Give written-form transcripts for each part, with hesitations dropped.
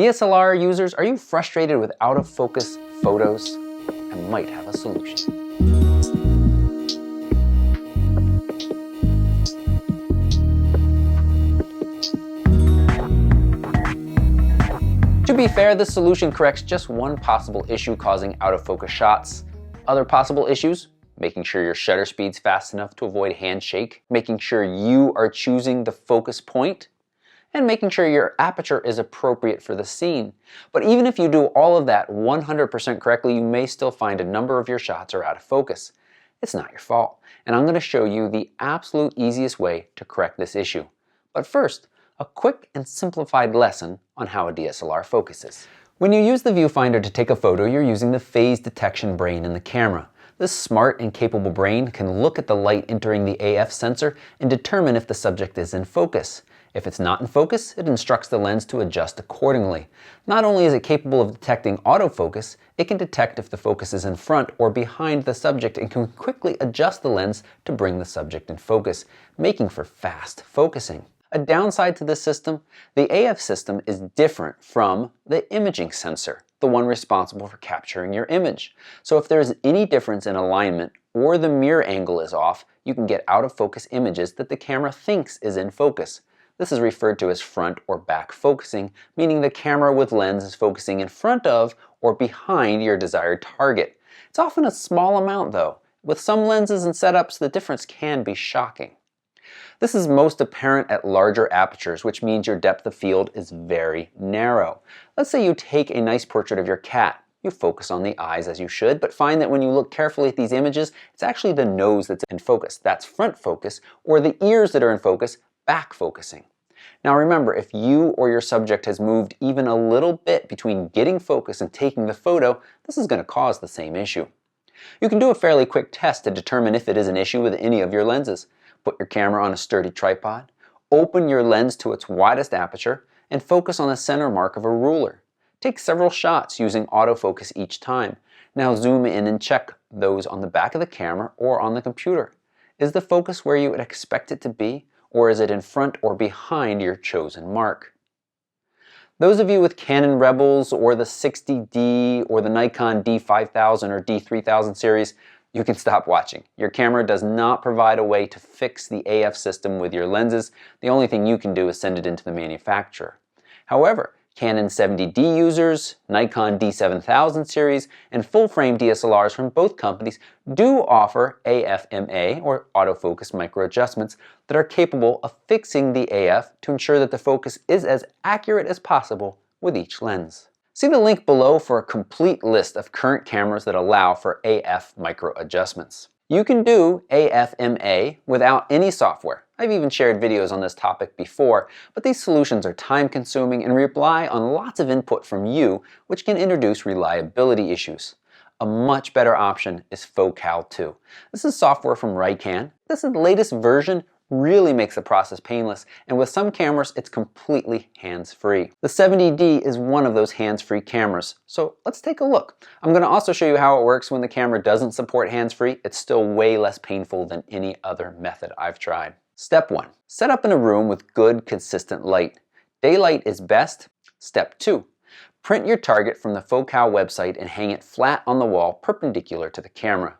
DSLR users, are you frustrated with out-of-focus photos? I might have a solution. To be fair, this solution corrects just one possible issue causing out-of-focus shots. Other possible issues: making sure your shutter speed's fast enough to avoid handshake, making sure you are choosing the focus point, and making sure your aperture is appropriate for the scene. But even if you do all of that 100% correctly, you may still find a number of your shots are out of focus. It's not your fault, and I'm going to show you the absolute easiest way to correct this issue. But first, a quick and simplified lesson on how a DSLR focuses. When you use the viewfinder to take a photo, you're using the phase detection brain in the camera. This smart and capable brain can look at the light entering the AF sensor and determine if the subject is in focus. If it's not in focus, it instructs the lens to adjust accordingly. Not only is it capable of detecting autofocus, it can detect if the focus is in front or behind the subject and can quickly adjust the lens to bring the subject in focus, making for fast focusing. A downside to this system: the AF system is different from the imaging sensor, the one responsible for capturing your image. So if there's any difference in alignment or the mirror angle is off, you can get out of focus images that the camera thinks is in focus. This is referred to as front or back focusing, meaning the camera with lens is focusing in front of or behind your desired target. It's often a small amount though. With some lenses and setups, the difference can be shocking. This is most apparent at larger apertures, which means your depth of field is very narrow. Let's say you take a nice portrait of your cat. You focus on the eyes as you should, but find that when you look carefully at these images, it's actually the nose that's in focus. That's front focus, or the ears that are in focus, back focusing. Now remember, if you or your subject has moved even a little bit between getting focus and taking the photo, this is going to cause the same issue. You can do a fairly quick test to determine if it is an issue with any of your lenses. Put your camera on a sturdy tripod, open your lens to its widest aperture, and focus on the center mark of a ruler. Take several shots using autofocus each time. Now zoom in and check those on the back of the camera or on the computer. Is the focus where you would expect it to be, or is it in front or behind your chosen mark? Those of you with Canon Rebels or the 60D or the Nikon D5000 or D3000 series, you can stop watching. Your camera does not provide a way to fix the AF system with your lenses. The only thing you can do is send it into the manufacturer. However, Canon 70D users, Nikon D7000 series, and full-frame DSLRs from both companies do offer AFMA, or autofocus micro adjustments, that are capable of fixing the AF to ensure that the focus is as accurate as possible with each lens. See the link below for a complete list of current cameras that allow for AF micro adjustments. You can do AFMA without any software. I've even shared videos on this topic before, but these solutions are time consuming and rely on lots of input from you, which can introduce reliability issues. A much better option is Focal 2. This is software from Ricoh. This is the latest version, really makes the process painless, and with some cameras it's completely hands-free. The 70D is one of those hands-free cameras, so let's take a look. I'm going to also show you how it works when the camera doesn't support hands-free. It's still way less painful than any other method I've tried. Step 1. Set up in a room with good, consistent light. Daylight is best. Step 2. Print your target from the Focal website and hang it flat on the wall perpendicular to the camera.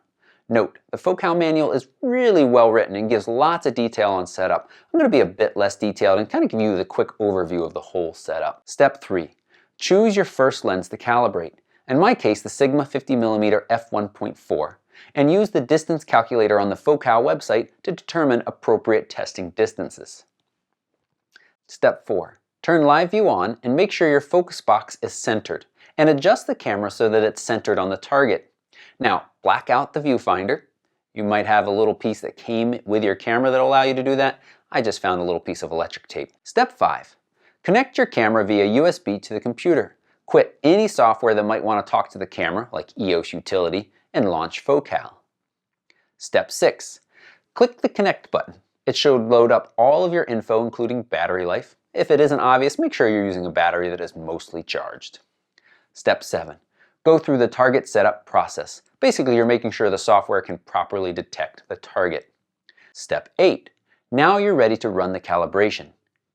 Note, the Focal manual is really well written and gives lots of detail on setup. I'm going to be a bit less detailed and kind of give you the quick overview of the whole setup. Step 3. Choose your first lens to calibrate. In my case, the Sigma 50mm f1.4, and use the distance calculator on the Focal website to determine appropriate testing distances. Step 4. Turn live view on and make sure your focus box is centered, and adjust the camera so that it's centered on the target. Now, black out the viewfinder. You might have a little piece that came with your camera that'll allow you to do that. I just found a little piece of electric tape. Step 5. Connect your camera via USB to the computer. Quit any software that might want to talk to the camera, like EOS Utility, and launch Focal. Step 6. Click the Connect button. It should load up all of your info, including battery life. If it isn't obvious, make sure you're using a battery that is mostly charged. Step 7. Go through the target setup process. Basically, you're making sure the software can properly detect the target. Step 8. Now you're ready to run the calibration.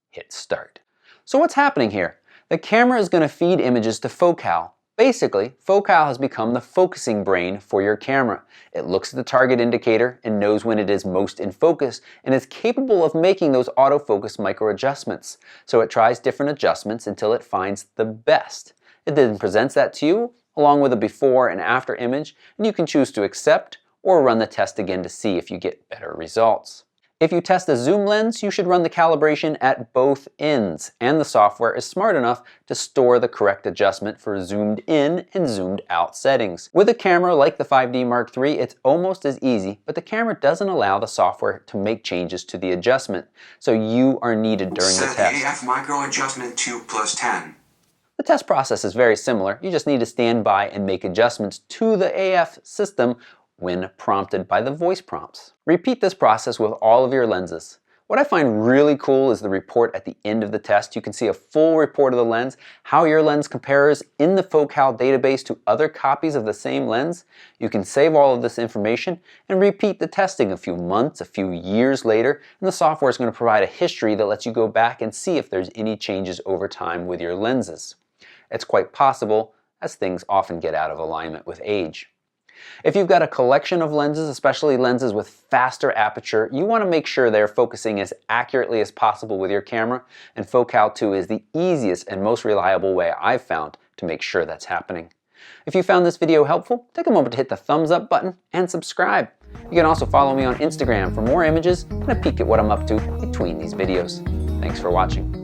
Hit start. So what's happening here? The camera is going to feed images to Focal. Basically, Focal has become the focusing brain for your camera. It looks at the target indicator and knows when it is most in focus and is capable of making those autofocus micro adjustments. So it tries different adjustments until it finds the best. It then presents that to you along with a before and after image, and you can choose to accept or run the test again to see if you get better results. If you test a zoom lens, you should run the calibration at both ends, and the software is smart enough to store the correct adjustment for zoomed in and zoomed out settings. With a camera like the 5D Mark III, it's almost as easy, but the camera doesn't allow the software to make changes to the adjustment, so you are needed during the test. AF micro adjustment 2+10. The test process is very similar. You just need to stand by and make adjustments to the AF system when prompted by the voice prompts. Repeat this process with all of your lenses. What I find really cool is the report at the end of the test. You can see a full report of the lens, how your lens compares in the Focal database to other copies of the same lens. You can save all of this information and repeat the testing a few months, a few years later, and the software is going to provide a history that lets you go back and see if there's any changes over time with your lenses. It's quite possible, as things often get out of alignment with age. If you've got a collection of lenses, especially lenses with faster aperture, you want to make sure they're focusing as accurately as possible with your camera, and Focal 2 is the easiest and most reliable way I've found to make sure that's happening. If you found this video helpful, take a moment to hit the thumbs up button and subscribe. You can also follow me on Instagram for more images and a peek at what I'm up to between these videos. Thanks for watching.